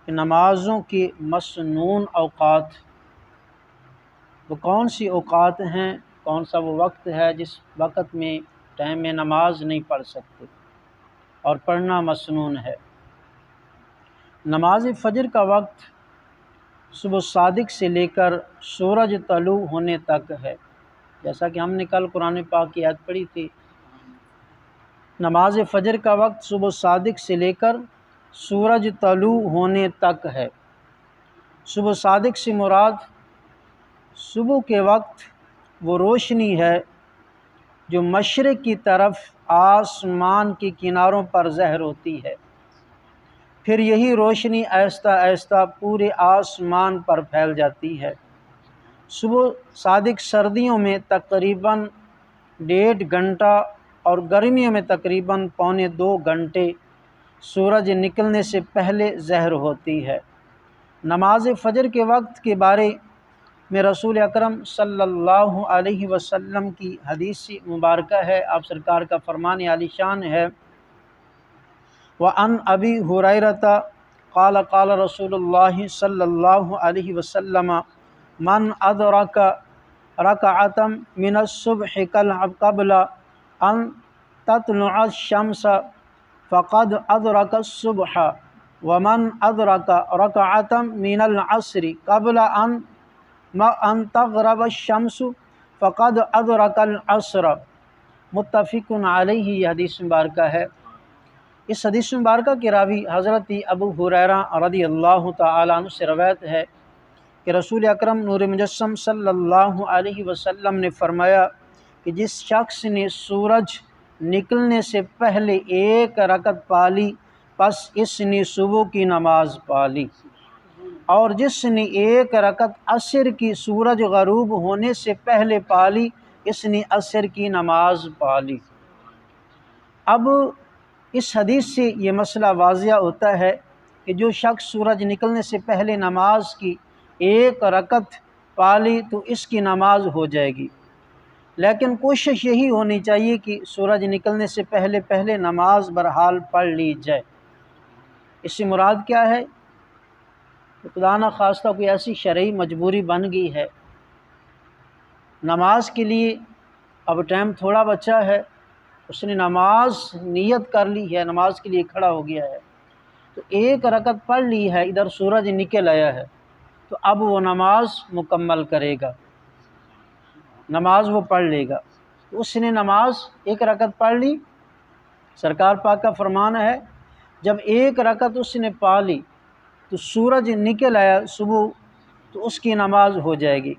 کہ نمازوں کی مسنون اوقات وہ کون سی اوقات ہیں، کون سا وہ وقت ہے جس وقت میں ٹائم میں نماز نہیں پڑھ سکتے اور پڑھنا مسنون ہے۔ نماز فجر کا وقت صبح صادق سے لے کر سورج طلوع ہونے تک ہے، جیسا کہ ہم نے کل قرآن پاک کی آیت پڑھی تھی۔ نماز فجر کا وقت صبح صادق سے لے کر سورج طلوع ہونے تک ہے۔ صبح صادق سے مراد صبح کے وقت وہ روشنی ہے جو مشرق کی طرف آسمان کے کناروں پر ظاہر ہوتی ہے، پھر یہی روشنی آہستہ آہستہ پورے آسمان پر پھیل جاتی ہے۔ صبح صادق سردیوں میں تقریباً 1.5 گھنٹہ اور گرمیوں میں تقریباً 1.25 گھنٹے سورج نکلنے سے پہلے ظاہر ہوتی ہے۔ نماز فجر کے وقت کے بارے میں رسول اکرم صلی اللہ علیہ وسلم کی حدیث مبارکہ ہے، آپ سرکار کا فرمان عالی شان ہے، وَعَنْ أَبِي هُرَيْرَةَ قَالَ قَالَ رَسُولُ اللَّهِ صلی اللہ علیہ وسلم مَنْ أَدْرَكَ رَكَعَةً مِنَ الصُّبْحِ قَبْلَ أَنْ تَطْلُعَ الشَّمْسَ فَقَدْ أَدْرَكَ الصُّبْحَ وَمَنْ أَدْرَكَ رَكَعَةً مِنَ الْعَصْرِ قَبْلَ أَنْ تَغْرُبَ الشَّمْسُ فَقَدْ أَدْرَكَ الْعَصْرَ۔ متفق علیہ یہ حدیث مبارکہ ہے۔ اس حدیث مبارکہ کے راوی حضرت ابو ہریرہ رضی اللہ تعالیٰ عنہ سے روایت ہے کہ رسول اکرم نور مجسم صلی اللہ علیہ وسلم نے فرمایا کہ جس شخص نے سورج نکلنے سے پہلے 1 رکعت پالی پس اس نے صبح کی نماز پالی، اور جس نے 1 رکعت عصر کی سورج غروب ہونے سے پہلے پالی اس نے عصر کی نماز پالی۔ اب اس حدیث سے یہ مسئلہ واضح ہوتا ہے کہ جو شخص سورج نکلنے سے پہلے نماز کی 1 رکعت پالی تو اس کی نماز ہو جائے گی، لیکن کوشش یہی ہونی چاہیے کہ سورج نکلنے سے پہلے نماز بہرحال پڑھ لی جائے۔ اس سے مراد کیا ہے؟ خدا نہ خواستہ کوئی ایسی شرعی مجبوری بن گئی ہے، نماز کے لیے اب ٹائم تھوڑا بچا ہے، اس نے نماز نیت کر لی ہے، نماز کے لیے کھڑا ہو گیا ہے، تو 1 رکعت پڑھ لی ہے، ادھر سورج نکل آیا ہے، تو اب وہ نماز مکمل کرے گا، نماز وہ پڑھ لے گا۔ تو اس نے نماز 1 رکعت پڑھ لی، سرکار پاک کا فرمان ہے جب 1 رکعت اس نے پا لی تو سورج نکل آیا صبح، تو اس کی نماز ہو جائے گی۔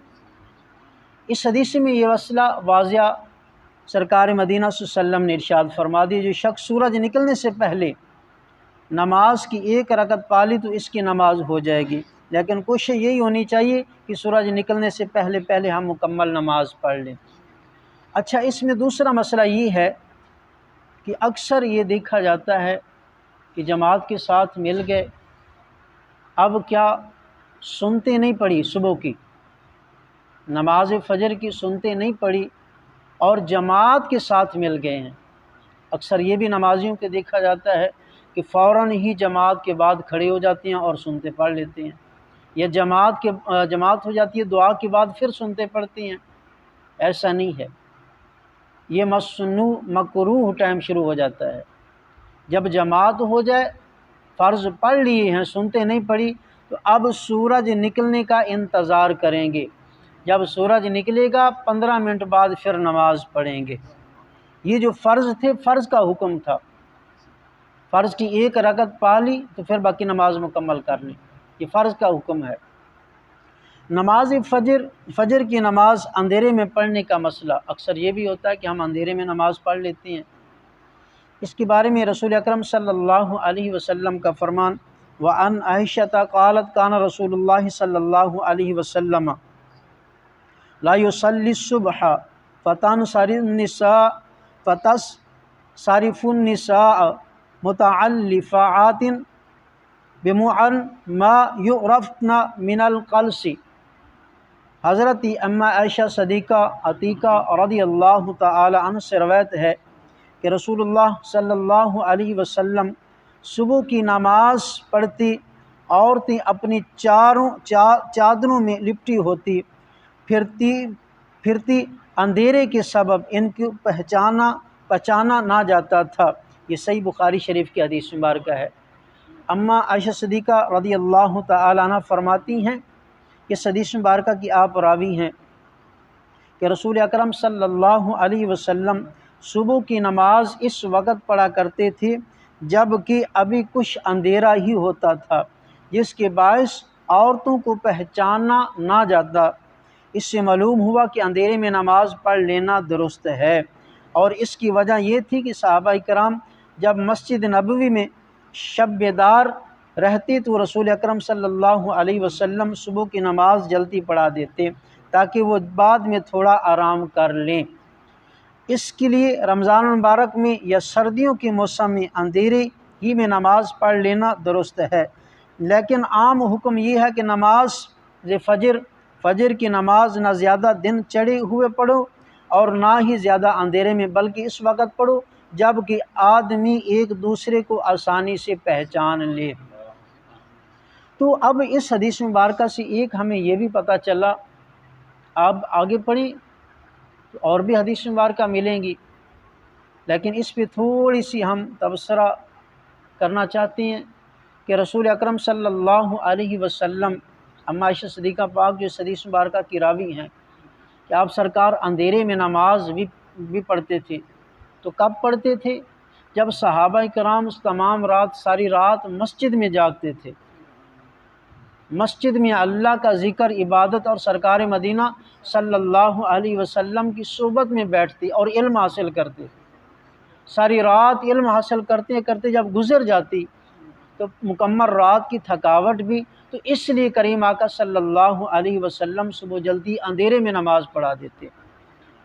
اس حدیث میں یہ مسئلہ واضح سرکار مدینہ صلی اللہ علیہ وسلم نے ارشاد فرما دی، جو شخص سورج نکلنے سے پہلے نماز کی 1 رکعت پالی تو اس کی نماز ہو جائے گی، لیکن کوشش یہی ہونی چاہیے کہ سورج نکلنے سے پہلے ہم مکمل نماز پڑھ لیں۔ اچھا، اس میں دوسرا مسئلہ یہ ہے کہ اکثر یہ دیکھا جاتا ہے کہ جماعت کے ساتھ مل گئے، اب کیا سنتے نہیں پڑھی، صبح کی نماز فجر کی سنتے نہیں پڑھی اور جماعت کے ساتھ مل گئے ہیں۔ اکثر یہ بھی نمازیوں کے دیکھا جاتا ہے کہ فوراً ہی جماعت کے بعد کھڑے ہو جاتے ہیں اور سنتے پڑھ لیتے ہیں، یا جماعت ہو جاتی ہے، دعا کے بعد پھر سنتے پڑھتے ہیں۔ ایسا نہیں ہے، یہ مکروہ ٹائم شروع ہو جاتا ہے۔ جب جماعت ہو جائے، فرض پڑھ لیے ہیں، سنتے نہیں پڑھی، تو اب سورج نکلنے کا انتظار کریں گے، جب سورج نکلے گا 15 منٹ بعد پھر نماز پڑھیں گے۔ یہ جو فرض تھے، فرض کا حکم تھا، فرض کی 1 رکعت پا لی تو پھر باقی نماز مکمل کر لی، یہ فرض کا حکم ہے۔ نماز فجر کی نماز اندھیرے میں پڑھنے کا مسئلہ اکثر یہ بھی ہوتا ہے کہ ہم اندھیرے میں نماز پڑھ لیتے ہیں۔ اس کے بارے میں رسول اکرم صلی اللہ علیہ وسلم کا فرمان، وَعَنْ عائشہ قالت كان رسول اللہ صلی اللہ علیہ وسلم لا يصلي الصبح فتنصرف النساء متعلفات بمعن ما يعرفن من القلس۔ حضرت اما عائشہ صدیقہ عتیقہ رضی اللہ تعالی عنہ سے روایت ہے کہ رسول اللہ صلی اللہ علیہ وسلم صبح کی نماز پڑھتی عورتیں اپنی چادروں میں لپٹی ہوتی پھرتی اندھیرے کے سبب ان کو پہچانا نہ جاتا تھا۔ یہ صحیح بخاری شریف کی حدیث مبارکہ ہے۔ اما عائشہ صدیقہ رضی اللہ تعالیٰ عنہ فرماتی ہیں کہ اس حدیث مبارکہ کی آپ راوی ہیں کہ رسول اکرم صلی اللہ علیہ وسلم صبح کی نماز اس وقت پڑھا کرتے تھے جب کہ ابھی کچھ اندھیرا ہی ہوتا تھا، جس کے باعث عورتوں کو پہچانا نہ جاتا۔ اس سے معلوم ہوا کہ اندھیرے میں نماز پڑھ لینا درست ہے، اور اس کی وجہ یہ تھی کہ صحابہ کرام جب مسجد نبوی میں شب بیدار رہتے تو رسول اکرم صلی اللہ علیہ وسلم صبح کی نماز جلدی پڑھا دیتے تاکہ وہ بعد میں تھوڑا آرام کر لیں۔ اس کے لیے رمضان المبارک میں یا سردیوں کے موسم میں اندھیرے ہی میں نماز پڑھ لینا درست ہے، لیکن عام حکم یہ ہے کہ نماز فجر کی نماز نہ زیادہ دن چڑھے ہوئے پڑھو اور نہ ہی زیادہ اندھیرے میں، بلکہ اس وقت پڑھو جب کہ آدمی ایک دوسرے کو آسانی سے پہچان لے۔ تو اب اس حدیث مبارکہ سے ایک ہمیں یہ بھی پتہ چلا، اب آگے پڑھیں اور بھی حدیث مبارکہ ملیں گی، لیکن اس پہ تھوڑی سی ہم تبصرہ کرنا چاہتے ہیں کہ رسول اکرم صلی اللہ علیہ وسلم، اما عائشہ صدیقہ پاک جو اس حدیث مبارکہ کی راوی ہیں، کہ آپ سرکار اندھیرے میں نماز بھی پڑھتے تھے۔ تو کب پڑھتے تھے؟ جب صحابہ کرام ساری رات مسجد میں جاگتے تھے، مسجد میں اللہ کا ذکر، عبادت اور سرکار مدینہ صلی اللہ علیہ وسلم کی صحبت میں بیٹھتے اور علم حاصل کرتے۔ ساری رات علم حاصل کرتے جب گزر جاتی تو مکمل رات کی تھکاوٹ بھی، تو اس لیے کریم آقا صلی اللہ علیہ وسلم صبح جلدی اندھیرے میں نماز پڑھا دیتے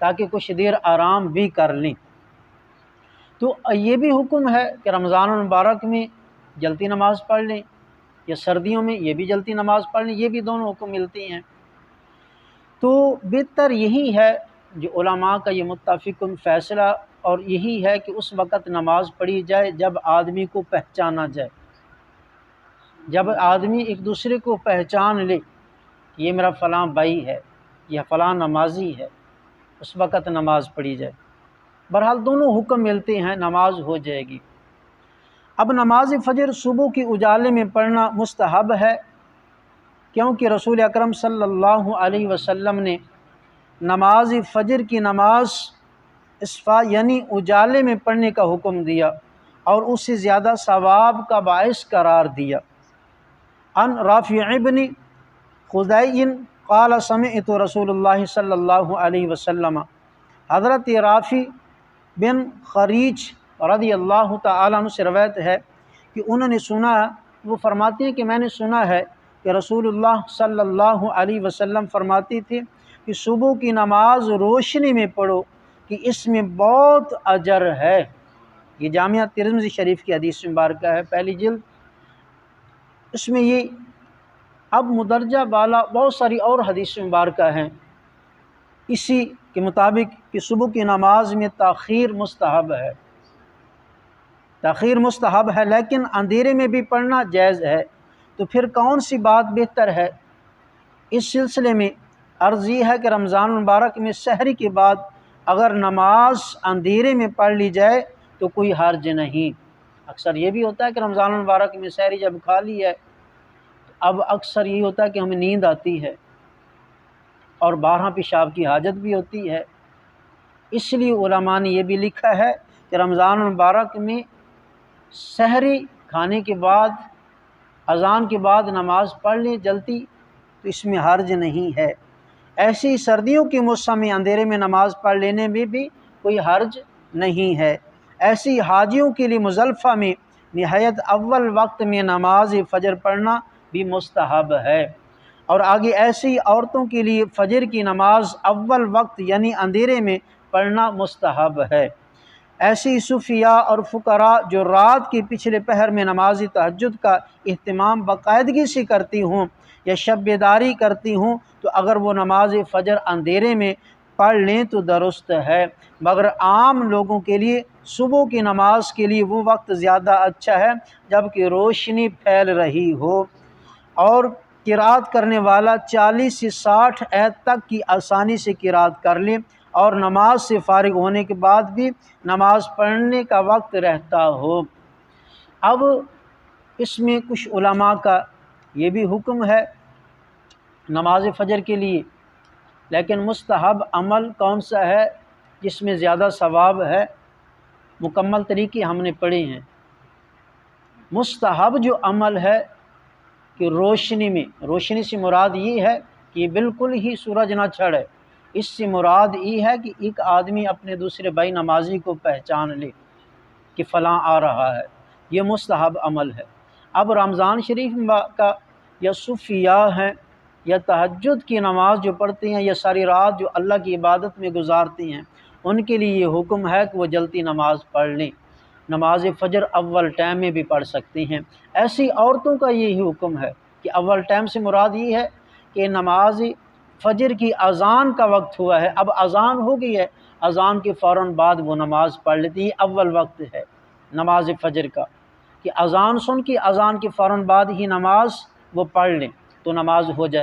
تاکہ کچھ دیر آرام بھی کر لیں۔ تو یہ بھی حکم ہے کہ رمضان المبارک میں جلدی نماز پڑھ لیں یا سردیوں میں یہ بھی جلدی نماز پڑھ لیں، یہ بھی دونوں حکم ملتے ہیں۔ تو بہتر یہی ہے جو علماء کا یہ متفق فیصلہ، اور یہی ہے کہ اس وقت نماز پڑھی جائے جب آدمی کو پہچانا جائے، جب آدمی ایک دوسرے کو پہچان لے کہ یہ میرا فلاں بھائی ہے یا فلاں نمازی ہے، اس وقت نماز پڑھی جائے۔ بہرحال دونوں حکم ملتے ہیں، نماز ہو جائے گی۔ اب نماز فجر صبح کی اجالے میں پڑھنا مستحب ہے، کیونکہ رسول اکرم صلی اللہ علیہ وسلم نے نماز فجر کی نماز اسفار یعنی اجالے میں پڑھنے کا حکم دیا اور اسے زیادہ ثواب کا باعث قرار دیا۔ ان رافع ابن خدیع قال سمعت رسول اللہ صلی اللہ علیہ وسلم، حضرت رافع بن خریج رضی اللہ تعالیٰ عنہ سے روایت ہے کہ انہوں نے سنا، وہ فرماتے ہیں کہ میں نے سنا ہے کہ رسول اللہ صلی اللہ علیہ وسلم فرماتے تھے کہ صبح کی نماز روشنی میں پڑھو کہ اس میں بہت اجر ہے۔ یہ جامعہ ترمذی شریف کی حدیث مبارکہ ہے، پہلی جلد۔ اس میں یہ اب مدرجہ بالا بہت ساری اور حدیث مبارکہ ہیں اسی کے مطابق کہ صبح کی نماز میں تاخیر مستحب ہے، لیکن اندھیرے میں بھی پڑھنا جائز ہے۔ تو پھر کون سی بات بہتر ہے؟ اس سلسلے میں عرض یہ ہے کہ رمضان المبارک میں سحری کے بعد اگر نماز اندھیرے میں پڑھ لی جائے تو کوئی حرج نہیں۔ اکثر یہ بھی ہوتا ہے کہ رمضان المبارک میں سحری جب کھا لی ہے، اب اکثر یہ ہوتا ہے کہ ہمیں نیند آتی ہے اور باہر پیشاب کی حاجت بھی ہوتی ہے، اس لیے علماء نے یہ بھی لکھا ہے کہ رمضان المبارک میں سحری کھانے کے بعد، اذان کے بعد نماز پڑھ لیں جلدی، تو اس میں حرج نہیں ہے۔ ایسے ہی سردیوں کے موسم میں اندھیرے میں نماز پڑھ لینے میں بھی کوئی حرج نہیں ہے۔ ایسی حاجیوں کے لیے مزدلفہ میں نہایت اول وقت میں نماز فجر پڑھنا بھی مستحب ہے، اور آگے ایسی عورتوں کے لیے فجر کی نماز اول وقت یعنی اندھیرے میں پڑھنا مستحب ہے۔ ایسی صوفیاء اور فقراء جو رات کے پچھلے پہر میں نماز تہجد کا اہتمام باقاعدگی سے کرتی ہوں یا شب بیداری کرتی ہوں، تو اگر وہ نماز فجر اندھیرے میں پڑھ لیں تو درست ہے، مگر عام لوگوں کے لیے صبح کی نماز کے لیے وہ وقت زیادہ اچھا ہے جب کہ روشنی پھیل رہی ہو۔ اور قرات کرنے والا 40 سے 60 آیت تک کی آسانی سے قرات کر لے اور نماز سے فارغ ہونے کے بعد بھی نماز پڑھنے کا وقت رہتا ہو۔ اب اس میں کچھ علماء کا یہ بھی حکم ہے نماز فجر کے لیے، لیکن مستحب عمل کون سا ہے جس میں زیادہ ثواب ہے؟ مکمل طریقے ہم نے پڑھے ہیں۔ مستحب جو عمل ہے کہ روشنی سے مراد یہ ہے کہ بالکل ہی سورج نہ چڑھے، اس سے مراد یہ ہے کہ ایک آدمی اپنے دوسرے بھائی نمازی کو پہچان لے کہ فلاں آ رہا ہے، یہ مستحب عمل ہے۔ اب رمضان شریف کا یا صوفیاء ہیں یا تہجد کی نماز جو پڑھتے ہیں یا ساری رات جو اللہ کی عبادت میں گزارتے ہیں، ان کے لیے یہ حکم ہے کہ وہ جلدی نماز پڑھ لیں۔ نماز فجر اول ٹائم میں بھی پڑھ سکتے ہیں۔ ایسی عورتوں کا یہی حکم ہے کہ اول ٹائم سے مراد یہ ہے کہ نماز فجر کی اذان کا وقت ہوا ہے، اب اذان ہو گئی ہے، اذان کے فوراً بعد وہ نماز پڑھ لیتی ہے۔ اول وقت ہے نماز فجر کا کہ اذان سن کے اذان کے فوراً بعد ہی نماز وہ پڑھ لیں تو نماز ہو جائے گی۔